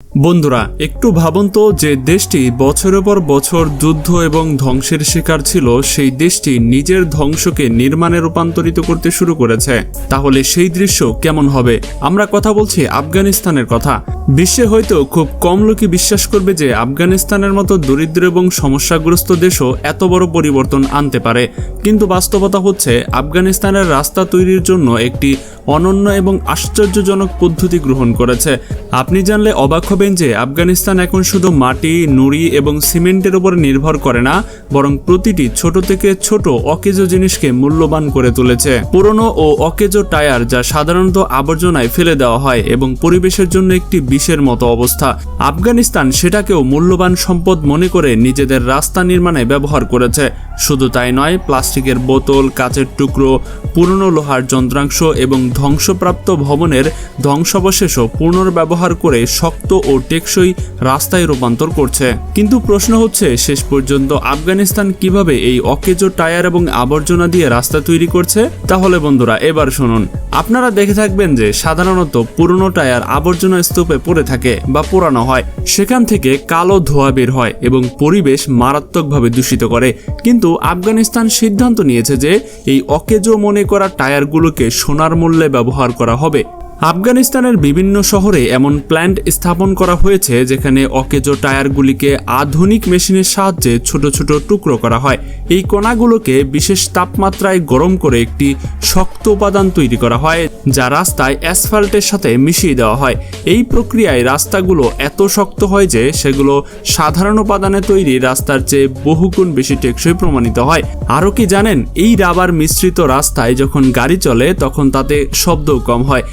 বন্ধুরা একটু ভাবুন তো যে দেশটি বছরের পর বছর যুদ্ধ এবং ধ্বংসের শিকার ছিল সেই দেশটি নিজের ধ্বংসকে নির্মাণে রূপান্তরিত করতে শুরু করেছে, তাহলে সেই দৃশ্য কেমন হবে? আমরা কথা বলছি আফগানিস্তানের কথা। বিশ্বে হয়তো খুব কম লোকই বিশ্বাস করবে যে আফগানিস্তানের মতো দরিদ্র এবং সমস্যাগ্রস্ত দেশও এত বড় পরিবর্তন আনতে পারে, কিন্তু বাস্তবতা হচ্ছে আফগানিস্তানের রাস্তা তৈরির জন্য একটি অনন্য এবং আশ্চর্যজনক পদ্ধতি গ্রহণ করেছে। আপনি জানলে অবাক হবেন যে আফগানিস্তান এখন শুধু মাটি, নুড়ি এবং সিমেন্টের উপর নির্ভর করে না, বরং প্রতিটি ছোট থেকে ছোট অকেজো জিনিসকে মূল্যবান করে তুলেছে। পুরনো ও অকেজো টায়ার যা সাধারণত আবর্জনায় ফেলে দেওয়া হয় এবং পরিবেশের জন্য একটি বিষের মতো অবস্থা, আফগানিস্তান সেটাকেও মূল্যবান সম্পদ মনে করে নিজেদের রাস্তা নির্মাণে ব্যবহার করেছে। শুধু তাই নয়, প্লাস্টিকের বোতল, কাচের টুকরো, পুরনো লোহার যন্ত্রাংশ এবং ধ্বংসপ্রাপ্ত ভবনের ধ্বংসাবশেষও পুনর্ব্যবহার করে শক্ত ও টেকসই রাস্তায় রূপান্তর করছে। কিন্তু প্রশ্ন হচ্ছে, শেষ পর্যন্ত আফগানিস্তান কিভাবে এই অকেজো টায়ার এবং আবর্জনা দিয়ে রাস্তা তৈরি করছে? তাহলে বন্ধুরা এবার শুনুন। আপনারা দেখে থাকবেন যে সাধারণত পুরনো টায়ার আবর্জনা স্তূপে পড়ে থাকে বা পোড়ানো হয়, সেখান থেকে কালো ধোঁয়া বের হয় এবং পরিবেশ মারাত্মকভাবে দূষিত করে। কিন্তু আফগানিস্তান সিদ্ধান্ত নিয়েছে যে এই অকেজো মনে করা টায়ারগুলোকে সোনার মূল্যে ব্যবহার করা হবে। আফগানিস্তানের বিভিন্ন শহরে এমন প্ল্যান্ট স্থাপন করা হয়েছে যেখানে অকেজো টায়ারগুলিকে আধুনিক মেশিনের সাহায্যে ছোট ছোট টুকরো করা হয়। এই কণাগুলোকে বিশেষ তাপমাত্রায় গরম করে একটি শক্ত উপাদান তৈরি করা হয়, যা রাস্তায় অ্যাসফাল্টের সাথে মিশিয়ে দেওয়া হয়। এই প্রক্রিয়ায় রাস্তাগুলো এত শক্ত হয় যে সেগুলো সাধারণ উপাদানে তৈরি রাস্তার চেয়ে বহুগুণ বেশি টেকসই প্রমাণিত হয়। আরও কি জানেন, এই রাবার মিশ্রিত রাস্তায় যখন গাড়ি চলে তখন তাতে শব্দও কম হয়,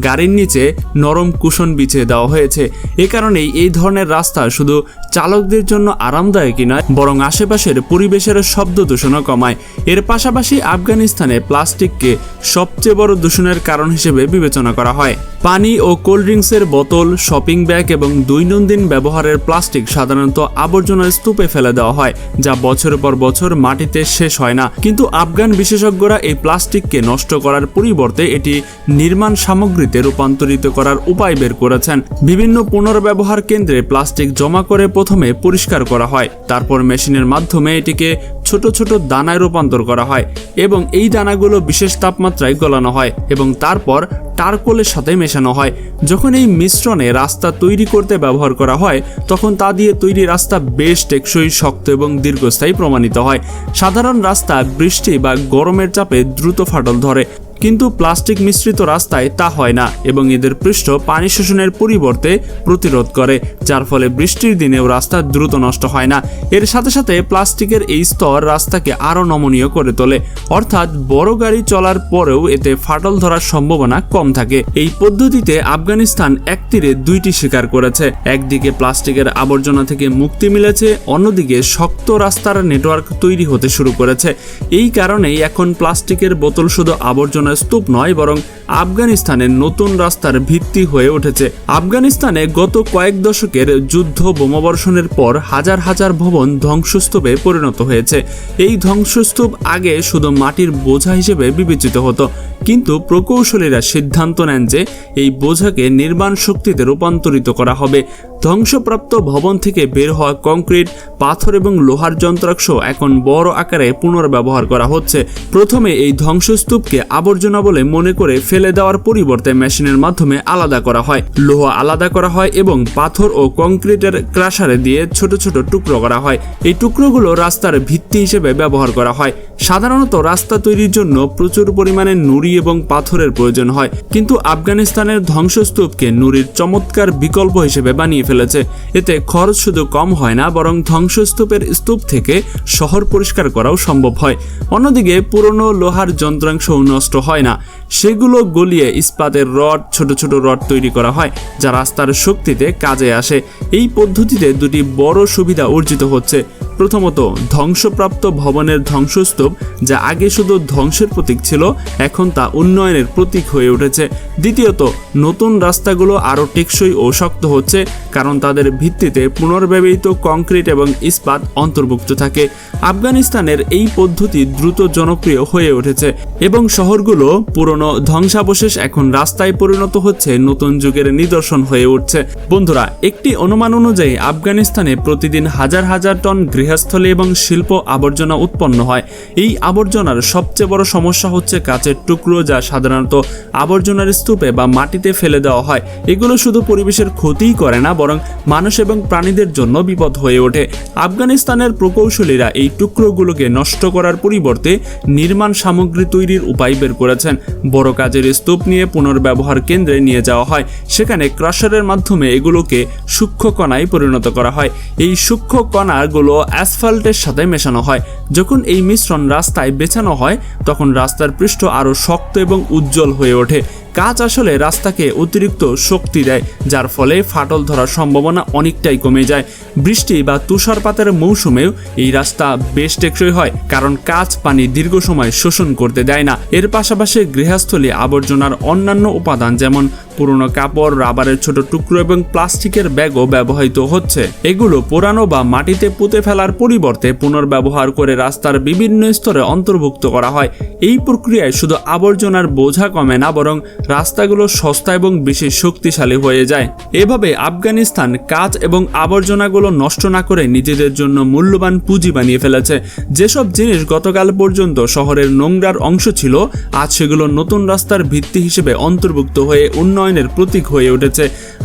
গাড়ির নিচে নরম কুশন বিছিয়ে দেওয়া হয়েছে। এ কারণেই এই ধরনের রাস্তা শুধু চালকদের জন্য আরামদায়কই নয়, বরং আশেপাশের পরিবেশের শব্দ দূষণও কমায়। এর পাশাপাশি আফগানিস্তানে প্লাস্টিককে সবচেয়ে বড় দূষণের কারণ হিসেবে বিবেচনা করা হয়। পানি ও কোল্ড ড্রিঙ্কসের বোতল, শপিং ব্যাগ এবং দৈনন্দিন ব্যবহারের প্লাস্টিক সাধারণত আবর্জনার স্তূপে ফেলে দেওয়া হয়, যা বছরের পর বছর মাটিতে শেষ হয় না। কিন্তু আফগান বিশেষজ্ঞরা এই প্লাস্টিককে নষ্ট করার পরিবর্তে এটি নির্মাণ সামগ্রীতে রূপান্তরিত করার উপায় বের করেছেন। বিভিন্ন পুনর্ব্যবহার কেন্দ্রে প্লাস্টিক জমা করে প্রথমে পরিষ্কার করা হয়, তারপর মেশিনের মাধ্যমে এটিকে ছোট ছোট দানায় রূপান্তর করা হয় এবং এই দানাগুলো বিশেষ তাপমাত্রায় গলানো হয় এবং তারপর টারকোলের সাথে মেশানো হয়। যখন এই মিশ্রণে রাস্তা তৈরি করতে ব্যবহার করা হয় তখন তা দিয়ে তৈরি রাস্তা বেশ টেকসই, শক্ত এবং দীর্ঘস্থায়ী প্রমাণিত হয়। সাধারণ রাস্তা বৃষ্টি বা গরমের চাপে দ্রুত ফাটল ধরে, কিন্তু প্লাস্টিক মিশ্রিত রাস্তায় তা হয় না এবং এদের পৃষ্ঠ পানি শোষণের পরিবর্তে প্রতিরোধ করে, যার ফলে বৃষ্টির দিনেও রাস্তা দ্রুত নষ্ট হয় না। এর সাথে সাথে প্লাস্টিকের এই স্তর রাস্তাকে আরও নমনীয় করে তোলে, অর্থাৎ বড় গাড়ি চলার পরেও এতে ফাটল ধরার সম্ভাবনা কম থাকে। এই পদ্ধতিতে আফগানিস্তান এক তীরে দুইটি শিকার করেছে। একদিকে প্লাস্টিকের আবর্জনা থেকে মুক্তি মিলেছে, অন্যদিকে শক্ত রাস্তার নেটওয়ার্ক তৈরি হতে শুরু করেছে। এই কারণেই এখন প্লাস্টিকের বোতল শুধু আবর্জনা স্তূপ নয়, বরং আফগানিস্তানের নতুন রাস্তার ভিত্তি হয়ে উঠেছে। আফগানিস্তানে গত কয়েক দশকের যুদ্ধ বোমাবর্ষণের পর হাজার হাজার ভবন ধ্বংসস্তূপে পরিণত হয়েছে। এই ধ্বংসস্তূপ আগে শুধু মাটির বোঝা হিসেবে বিবেচিত হতো, কিন্তু প্রকৌশলীরা সিদ্ধান্ত নেন যে এই বোঝাকে নির্মাণ শক্তিতে রূপান্তরিত করা হবে। ধ্বংসপ্রাপ্ত ভবন থেকে বের হওয়া কংক্রিট, পাথর এবং লোহার যন্ত্রাংশ এখন বড় আকারে পুনর্ব্যবহার করা হচ্ছে। প্রথমে এই ধ্বংসস্তূপকে আবর্জনা বলে মনে করে ফেলে দেওয়ার পরিবর্তে মেশিনের মাধ্যমে আলাদা করা হয়, লোহা আলাদা করা হয় এবং পাথর ও কংক্রিটের ক্রাশারে দিয়ে ছোট ছোট টুকরো করা হয়। এই টুকরোগুলো রাস্তার ভিত্তি হিসেবে ব্যবহার করা হয়। সাধারণত রাস্তা তৈরির জন্য প্রচুর পরিমাণে নুড়ি এবং পাথরের প্রয়োজন হয়, কিন্তু আফগানিস্তানের ধ্বংসস্তূপকে নুড়ির চমৎকার বিকল্প হিসেবে বানিয়ে ফেলেছে। এতে খরচ শুধু কম হয় না, বরং ধ্বংসস্তূপের স্তূপ থেকে শহর পরিষ্কার করাও সম্ভব হয়। অন্যদিকে পুরনো লোহার যন্ত্রাংশও নষ্ট হয় না, সেগুলো গলিয়ে ইস্পাতের রড, ছোট ছোট রড তৈরি করা হয়, যা রাস্তার শক্তিতে কাজে আসে। এই পদ্ধতিতে দুটি বড় সুবিধা অর্জিত হচ্ছে। প্রথমত, ধ্বংসপ্রাপ্ত ভবনের ধ্বংসস্তূপ, যা আগে শুধু ধ্বংসের প্রতীক ছিল, এখন তা উন্নয়নের প্রতীক হয়ে উঠেছে। দ্বিতীয়ত, নতুন রাস্তাগুলো আরও টেকসই ও শক্ত হচ্ছে, কারণ তাদের ভিত্তিতে পুনর্ব্যবহৃত কংক্রিট এবং ইস্পাত অন্তর্ভুক্ত থাকে। আফগানিস্তানের এই পদ্ধতি দ্রুত জনপ্রিয় হয়ে উঠেছে এবং শহরগুলো পুরনো ধ্বংসাবশেষ এখন রাস্তায় পরিণত হচ্ছে নতুন যুগের নিদর্শন হয়ে উঠছে। বন্ধুরা, একটি অনুমান অনুযায়ী আফগানিস্তানে প্রতিদিন হাজার হাজার টন গৃহস্থলী এবং শিল্প আবর্জনা উৎপন্ন হয়। এই আবর্জনার সবচেয়ে বড় সমস্যা হচ্ছে কাচের টুকরো, যা সাধারণত আবর্জনার স্তূপে বা মাটিতে ফেলে দেওয়া হয়। এগুলো শুধু পরিবেশের ক্ষতিই করে না, বরং মানুষ এবং প্রাণীদের জন্য বিপদ হয়ে ওঠে। আফগানিস্তানের প্রকৌশলীরা এই টুকরোগুলোকে নষ্ট করার পরিবর্তে নির্মাণ সামগ্রী তৈরির উপায় বের করেছেন। বড় কাজের স্তূপ নিয়ে পুনর্ব্যবহার কেন্দ্রে নিয়ে যাওয়া হয়, সেখানে ক্রাশারের মাধ্যমে এগুলোকে সূক্ষ্ম কণায় পরিণত করা হয়। এই সূক্ষ্ম কণাগুলো অ্যাসফাল্টের সাথে মেশানো হয়। যখন এই মিশ্রণ রাস্তায় বেছানো হয়, তখন রাস্তার পৃষ্ঠ আরও শক্ত এবং উজ্জ্বল হয়ে ওঠে। কাঁচ আসলে রাস্তাকে অতিরিক্ত শক্তি দেয়, যার ফলে ফাটল ধরার সম্ভাবনা অনেকটাই কমে যায়। বৃষ্টি বা তুষারপাতের মৌসুমেও এই রাস্তা বেশ টেকসই হয়, কারণ কাঁচ পানি দীর্ঘ সময় শোষণ করতে দেয় না। এর পাশাপাশি গৃহস্থলী আবর্জনার অন্যান্য উপাদান যেমন পুরনো কাপড়, রাবারের ছোট টুকরো এবং প্লাস্টিকের ব্যাগও ব্যবহৃত হচ্ছে। এগুলো পোড়ানো বা মাটিতে পুঁতে ফেলার পরিবর্তে পুনর্ব্যবহার করে রাস্তার বিভিন্ন স্তরে অন্তর্ভুক্ত করা হয়। এই প্রক্রিয়ায় শুধু আবর্জনার বোঝা কমে না, বরং রাস্তাগুলো সস্তা এবং বেশি শক্তিশালী হয়ে যায়। এভাবে আফগানিস্তান কাঁচ এবং আবর্জনাগুলো নষ্ট না করে নিজেদের জন্য মূল্যবান পুঁজি বানিয়ে ফেলেছে। যেসব জিনিস গতকাল পর্যন্ত শহরের নোংরার অংশ ছিল, আজ সেগুলো নতুন রাস্তার ভিত্তি হিসেবে অন্তর্ভুক্ত হয়ে উন্নয়নের প্রতীক হয়ে উঠেছে।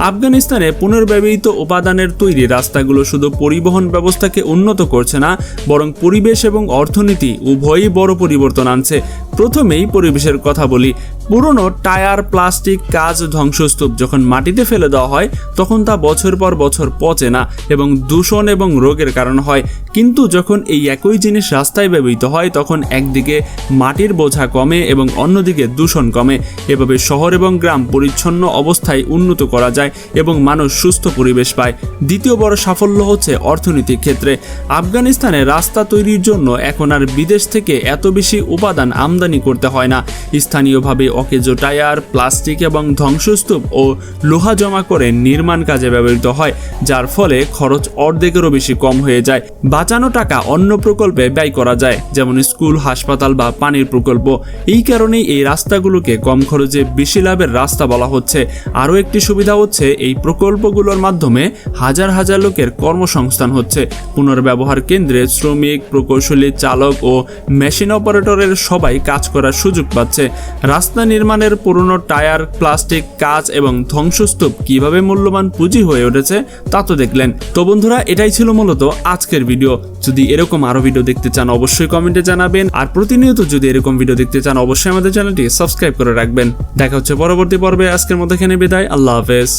আফগানিস্তানে পুনর্ব্যবহৃত উপাদানের তৈরি রাস্তাগুলো শুধু পরিবহন ব্যবস্থাকে উন্নত করছে না, বরং পরিবেশ এবং অর্থনীতি উভয়ই বড় পরিবর্তন আনছে। প্রথমেই পরিবেশের কথা বলি। পুরনো টায়ার, প্লাস্টিক, কাঁচ, ধ্বংসস্তূপ যখন মাটিতে ফেলে দেওয়া হয়, তখন তা বছর পর বছর পচে না এবং দূষণ এবং রোগের কারণ হয়। কিন্তু যখন এই একই জিনিস রাস্তায় ব্যবহৃত হয়, তখন একদিকে মাটির বোঝা কমে এবং অন্যদিকে দূষণ কমে। এভাবে শহর এবং গ্রাম পরিচ্ছন্ন অবস্থায় উন্নত করা যায় এবং মানুষ সুস্থ পরিবেশ পায়। দ্বিতীয় বড় সাফল্য হচ্ছে অর্থনৈতিক ক্ষেত্রে। আফগানিস্তানে রাস্তা তৈরির জন্য এখন আর বিদেশ থেকে এত বেশি উপাদান আমদানি করতে হয় না। স্থানীয়ভাবে অকেজো টায়ার, প্লাস্টিক এবং ধ্বংসস্তূপ ও লোহা জমা করে নির্মাণ কাজে ব্যবহৃত হয়, যার ফলে খরচ অর্ধেকেরও বেশি কম হয়ে যায়। বাঁচানো টাকা অন্য প্রকল্পে ব্যয় করা যায়, যেমন স্কুল, হাসপাতাল বা পানির প্রকল্প। এই কারণেই এই রাস্তাগুলোকে কম খরচে বেশি লাভের রাস্তা বলা হচ্ছে। আরও একটি সুবিধা হচ্ছে এই প্রকল্পগুলোর মাধ্যমে হাজার হাজার লোকের কর্মসংস্থান হচ্ছে। পুনর্ব্যবহার কেন্দ্রে শ্রমিক, প্রকৌশলী, চালক ও মেশিন অপারেটরের সবাই কাজ করার সুযোগ পাচ্ছে। রাস্তা নির্মাণের পুরনো টায়ার, প্লাস্টিক, কাঁচ এবং ধ্বংসস্তূপ কিভাবে মূল্যবান পুঁজি হয়ে উঠেছে তা তো দেখলেন। তো বন্ধুরা, এটাই ছিল মূলত আজকের ভিডিও। যদি এরকম আরো ভিডিও দেখতে চান অবশ্যই কমেন্টে জানাবেন, আর প্রতিনিয়ত যদি এরকম ভিডিও দেখতে চান অবশ্যই আমাদের চ্যানেলটি সাবস্ক্রাইব করে রাখবেন। দেখা হচ্ছে পরবর্তী পর্বে। আজকের মতো এখানে বিদায়। আল্লাহ হাফেজ।